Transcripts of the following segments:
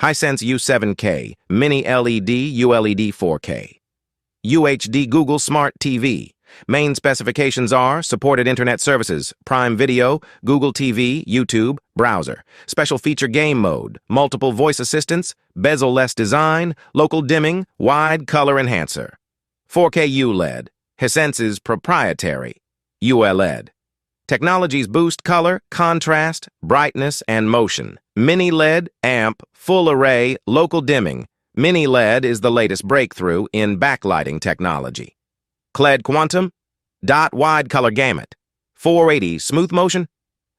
Hisense U7K, Mini LED ULED 4K. UHD Google Smart TV. Main specifications are supported internet services, Prime Video, Google TV, YouTube, browser. Special feature game mode, multiple voice assistants, bezel-less design, local dimming, wide color enhancer. 4K ULED, Hisense's proprietary. ULED. Technologies boost color, contrast, brightness, and motion. Mini LED, amp, full array, local dimming. Mini LED is the latest breakthrough in backlighting technology. CLED Quantum, dot wide color gamut. 480 smooth motion,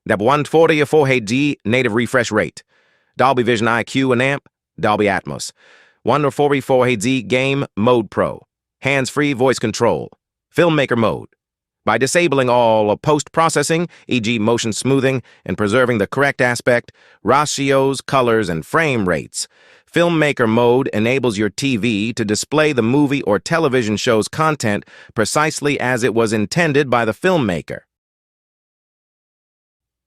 dap 140 4HD native refresh rate. Dolby Vision IQ and amp, Dolby Atmos. 140 4HD game mode pro. Hands-free voice control. Filmmaker mode. By disabling all post-processing, e.g. motion smoothing, and preserving the correct aspect, ratios, colors, and frame rates, Filmmaker mode enables your TV to display the movie or television show's content precisely as it was intended by the filmmaker.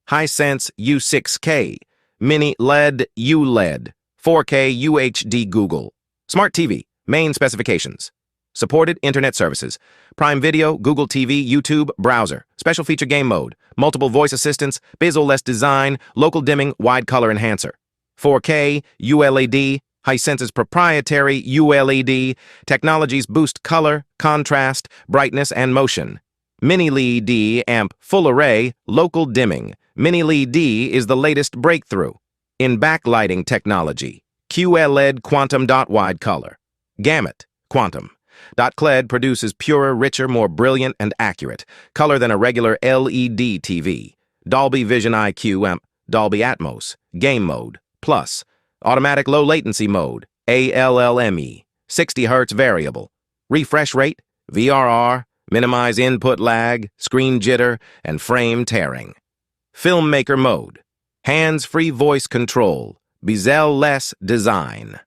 Hisense U6K, Mini LED ULED, 4K UHD Google. Smart TV, main specifications. Supported internet services, Prime Video, Google TV, YouTube, browser. Special feature game mode, multiple voice assistants, bezel-less design, local dimming, wide color enhancer. 4K, ULED, Hisense's proprietary ULED. Technologies boost color, contrast, brightness, and motion. Mini LED amp, full array, local dimming. Mini LED is the latest breakthrough in backlighting technology. QLED Quantum dot wide color. Gamut, Quantum. CLED produces purer, richer, more brilliant, and accurate color than a regular LED TV. Dolby Vision IQ amp, Dolby Atmos, game mode, plus, automatic low latency mode, ALLME, 60 Hz variable, refresh rate, VRR, minimize input lag, screen jitter, and frame tearing. Filmmaker mode, hands-free voice control, bezel-less design.